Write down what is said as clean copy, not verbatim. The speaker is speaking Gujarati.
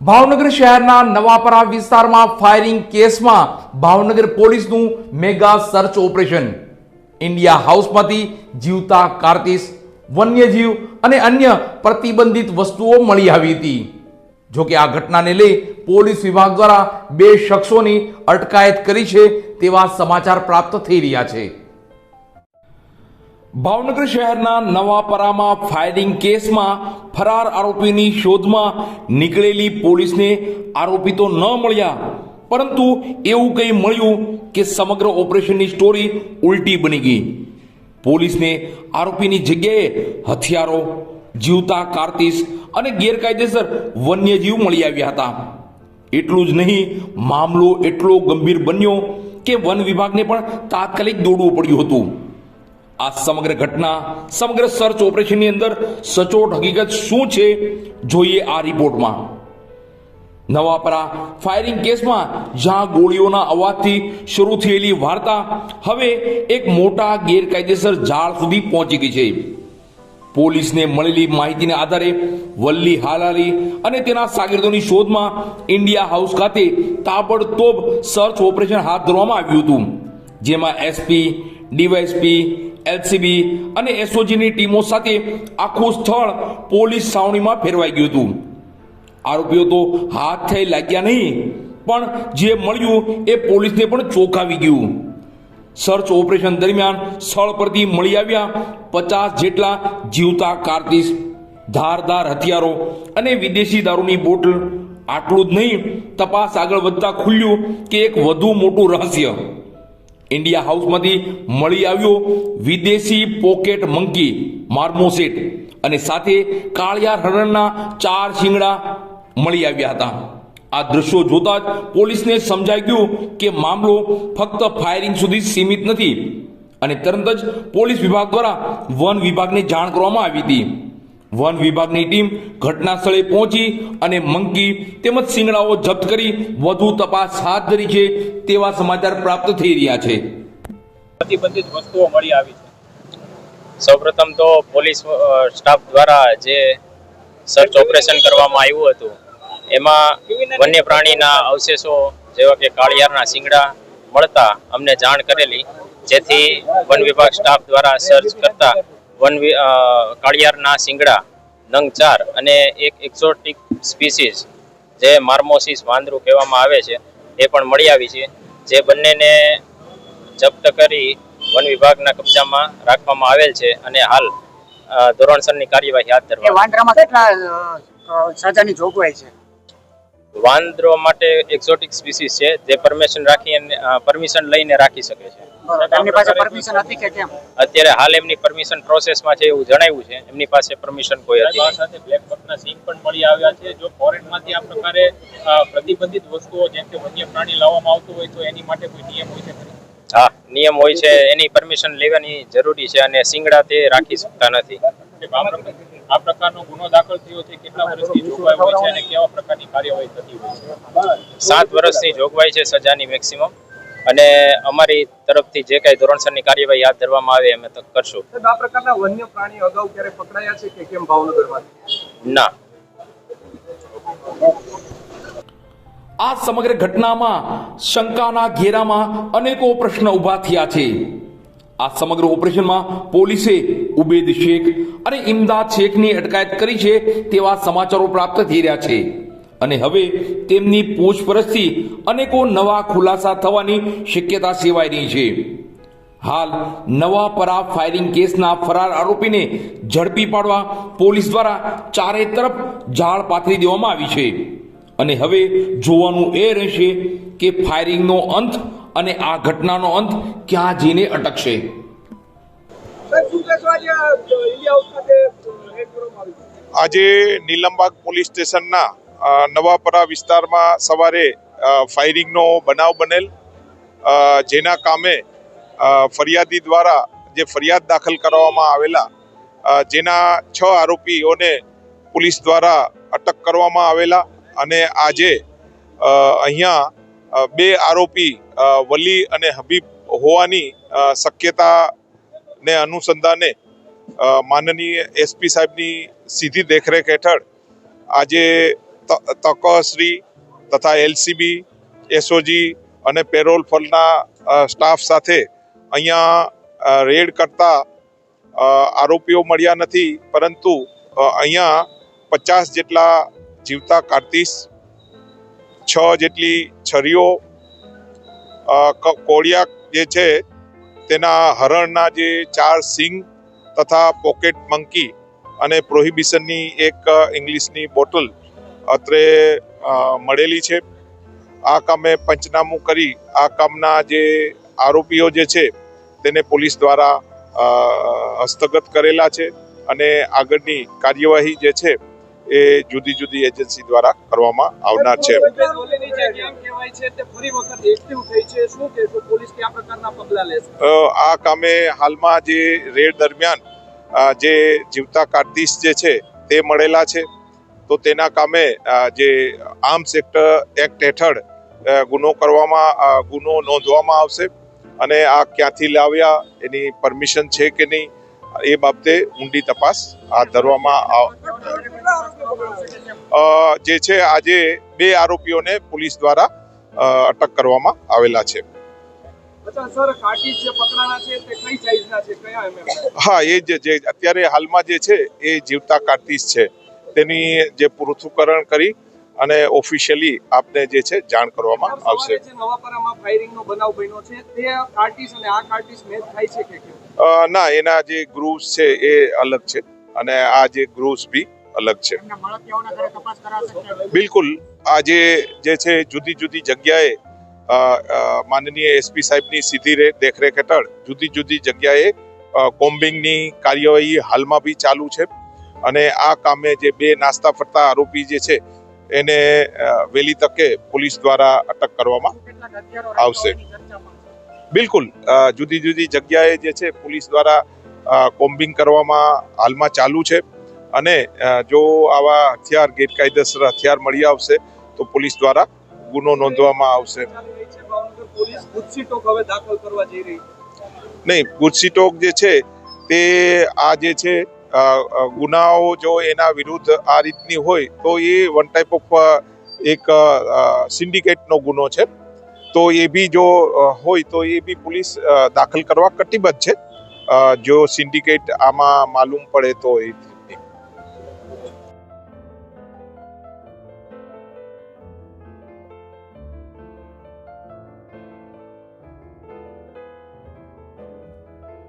ભાવનગર શહેરના નવાપરા વિસ્તારમાં ફાયરિંગ કેસમાં ભાવનગર પોલીસનું મેગા સર્ચ ઓપરેશન. ઇન્ડિયા હાઉસમાંથી જીવતા કારતીસ, વન્યજીવ અને અન્ય પ્રતિબંધિત વસ્તુઓ મળી આવી હતી. જોકે આ ઘટનાને લઈ પોલીસ વિભાગ દ્વારા 2 શખ્સોની અટકાયત કરી છે તેવા સમાચાર પ્રાપ્ત થઈ રહ્યા છે. ભાવનગર શહેરના નવાપરામાં ફાયરિંગ કેસમાં ફરાર આરોપીની શોધમાં નીકળેલી પોલીસને આરોપી તો ન મળ્યા, પરંતુ એવું કંઈ મળ્યું કે સમગ્ર ઓપરેશનની સ્ટોરી ઉલટી બની ગઈ. પોલીસને આરોપીની જગ્યાએ હથિયારો, જીવતા કારતીસ અને ગેરકાયદેસર વન્યજીવ મળી આવ્યા હતા. એટલું જ નહીં, મામલો એટલો ગંભીર બન્યો કે વન વિભાગને પણ તાત્કાલિક દોડવું પડ્યું હતું. આ સમગ્ર ઘટના, સમગ્ર સર્ચ ઓપરેશનની અંદર સચોટ હકીકત શું છે, જોઈએ આ રિપોર્ટમાં. નવાપરા ફાયરિંગ કેસમાં જ્યાં ગોળીઓના અવાજથી શરૂ થયેલી વાર્તા હવે એક મોટા ગેરકાયદેસર જાળ સુધી પહોંચી ગઈ છે. પોલીસને મળેલી માહિતીના આધારે વલ્લી હાલાલી અને તેના શાગીર્દોની શોધમાં ઇન્ડિયા હાઉસ ખાતે તાબડતોબ સર્ચ ઓપરેશન હાથ ધરવામાં આવ્યું હતું, જેમાં એસપી, ડીવાયએસપી, એલસીબી અને એસઓજીની ટીમો સાથે આખું સ્થળ પોલીસ છાવણીમાં ફેરવાઈ ગયું હતું. આરોપીઓ તો હાથ થઈ લાગ્યા નહીં, પણ જે મળ્યું એ પોલીસને પણ ચોંકાવી ગયું. સર્ચ ઓપરેશન દરમિયાન સ્થળ પરથી મળી આવ્યા 50 જેટલા જીવતા કારતીસ, ધારદાર હથિયારો અને વિદેશી દારૂની બોટલ. આટલું જ નહીં, તપાસ આગળ વધતા ખુલ્યું કે એક વધુ મોટું રહસ્ય. ઇન્ડિયા હાઉસમાંથી મળી આવ્યો વિદેશી પોકેટ મંકી માર્મોસેટ અને સાથે કાળિયા હરણના 4 શિંગડા મળી આવ્યા હતા. આ દ્રશ્યો જોતા જ પોલીસને સમજાઈ ગયું કે મામલો ફક્ત ફાયરિંગ સુધી સીમિત નથી, અને તરત જ પોલીસ વિભાગ દ્વારા વન વિભાગને જાણ કરવામાં આવી હતી. વન વિભાગની ટીમ ઘટના સ્થળે પહોંચી અને મંકી તેમજ શિંગડાઓ જપ્ત કરી વધુ તપાસ હાથ ધરી છે તેવા સમાચાર પ્રાપ્ત થઈ રહ્યા છે. પ્રતિબંધિત વસ્તુઓ મળી આવી છે. સૌપ્રથમ તો પોલીસ સ્ટાફ દ્વારા જે સર્ચ ઓપરેશન કરવામાં આવ્યું હતું એમાં વન્ય પ્રાણીના અવશેષો જેવા કે કાળિયારના શિંગડા મળતા અમને જાણ કરેલી, જેથી વન વિભાગ સ્ટાફ દ્વારા સર્ચ કરતા કાળિયારના શિંગડા નંગ 4 અને એક એક્ઝોટિક સ્પીસીસ જે માર્મોસિસ વાંદરું કહેવામાં આવે છે એ પણ મળી આવી છે. જે બંનેને જપ્ત કરી વન વિભાગના કબજામાં રાખવામાં આવેલ છે અને હાલ ધોરણસરની કાર્યવાહી હાથ ધરવામાં. વાંદરામાં કેટલા સજાની જોગવાઈ છે? વાંદરો માટે એક્ઝોટિક સ્પીસીસ છે જે પરમિશન લઈને રાખી શકે છે. એમની પાસે પરમિશન હતી કે કેમ? અત્યારે હાલ એમની પરમિશન પ્રોસેસમાં છે એવું જણાવ્યું છે. એમની પાસે પરમિશન કોઈ હતી નહીં. સાથે બ્લેક બકના સિંગ પણ મળી આવ્યા છે. જો ફોરેનમાંથી આ પ્રકારે પ્રતિબંધિત વસ્તુઓ જેમ કે વન્ય પ્રાણી લાવવામાં આવતું હોય તો એની માટે કોઈ નિયમ હોય છે? હા, નિયમ હોય છે. એની પરમિશન લેવાની જરૂરી છે અને શિંગડા તે રાખી શકતા નથી. આ પ્રકારનો ગુનો દાખલ થયો છે, કેટલા વર્ષની જોગવાઈ હોય છે અને કેવા પ્રકારની કાર્યવાહી થતી હોય છે? 7 વર્ષની જોગવાઈ છે સજાની મેક્સિમમ, અને અમારી તરફથી જે કઈ ધોરણસરની કાર્યવાહી હાથ ધરવામાં આવે અમે તો કરશું. આ પ્રકારના વન્ય પ્રાણી અગાઉ ક્યારે પકડાયા છે કે કેમ ભાવનગરમાં? ના. આ સમગ્ર ઘટનામાં શંકાના ઘેરામાં અનેકો પ્રશ્ન ઊભા થયા છે. આ સમગ્ર ઓપરેશનમાં પોલીસે ઉબેદ શેખ અને ઇમદાદ શેખની અટકાયત કરી છે તેવા સમાચારો પ્રાપ્ત થઈ રહ્યા છે, અને હવે તેમની પૂછપરછથી અનેકો નવા ખુલાસા થવાની શક્યતા સેવાઈ રહી છે. હાલ નવાપરા ફાયરિંગ કેસના ફરાર આરોપીને ઝડપી પાડવા પોલીસ દ્વારા ચારે તરફ જાળ પાથરી દેવામાં આવી છે, અને હવે જોવાનું એ રહેશે કે ફાયરિંગનો અંત અને આ ઘટનાનો અંત ક્યાં જઈને અટકશે. આજે નીલમબાગ પોલીસ સ્ટેશનના નવાપરા વિસ્તારમાં સવારે ફાયરિંગનો બનાવ બનેલ, જેના કામે ફરિયાદી દ્વારા જે ફરિયાદ દાખલ કરવામાં આવેલા, જેના 6 આરોપીઓને પોલીસ દ્વારા અટક કરવામાં આવેલા, અને આજે અહીંયા 2 આરોપી વલી અને હબીબ હોવાની શક્યતાને અનુસંધાને માનનીય એસપી સાહેબની સીધી દેખરેખ હેઠળ આજે તકશ્રી તથા એલસીબી, એસઓજી અને પેરોલ ફળના સ્ટાફ સાથે અહીંયા રેડ કરતા આરોપીઓ મળ્યા નથી, પરંતુ અહીંયા 50 જેટલા જીવતા કારતીસ, 6 જેટલી છરીઓ, કોળિયાક જે છે તેના હરણના જે 4 સિંગ તથા પોકેટ મંકી અને પ્રોહિબિશનની એક ઇંગ્લિશની બોટલ અત્રે મળેલી છે. આ કામે પંચનામું કરી આ કામના જે આરોપીઓ જે છે તેને પોલીસ દ્વારા હસ્તગત કરેલા છે અને આગળની કાર્યવાહી જે છે એ જુદી જુદી એજન્સી દ્વારા કરવામાં આવનાર છે. આ કામે હાલમાં જે રેડ દરમિયાન જે જીવતા કારતીસ જે છે તે મળેલા છે, તો તેના કામે જે આર્મ્સ એક્ટ હેઠળ ગુનો નોંધવામાં આવશે અને આ ક્યાંથી લાવ્યા, એની પરમિશન છે કે નહીં, એ બાબતે ઊંડી તપાસ હાથ ધરવામાં જે છે. આજે 2 આરોપીઓને પોલીસ દ્વારા અટક કરવામાં આવેલા છે. હા, એ જે અત્યારે હાલમાં જે છે એ જીવતા કારતીસ છે, તેની જે પૃથ્થકરણ કરી અને ઓફિશિયલી આપને જે છે જાણ કરવામાં આવશે. ના, એના જે ગ્રુવ્સ છે એ અલગ છે અને આ જે ગ્રુવ્સ બી અલગ છે. બિલકુલ, આ જે છે જુદી જુદી જગ્યાએ માનનીય એસપી સાહેબની સીધી દેખરેખ હેઠળ જુદી જુદી જગ્યાએ કોમ્બિંગની કાર્યવાહી હાલમાં બી ચાલુ છે અને આ કામે જે 2 નાસ્તા ફરતા આરોપી જે છે એને વહેલી તકે પોલીસ દ્વારા અટક કરવામાં આવશે. બિલકુલ, જુદી જુદી જગ્યાએ જે છે પોલીસ દ્વારા કોમ્બિંગ કરવામાં હાલમાં ચાલુ છે અને જો આવા હથિયાર, ગેરકાયદેસર હથિયાર મળી આવશે તો પોલીસ દ્વારા ગુનો નોંધવામાં આવશે. નહીં, ગુજસીટોક જે છે તે આ જે છે ગુનાઓ જો એના વિરુદ્ધ આ રીતની હોય તો એ વન ટાઈપ ઓફ એક સિન્ડિકેટનો ગુનો છે, તો એ બી જો હોય તો એ બી પોલીસ દાખલ કરવા કટિબદ્ધ છે. જો સિન્ડિકેટ આમાં માલુમ પડે તો એ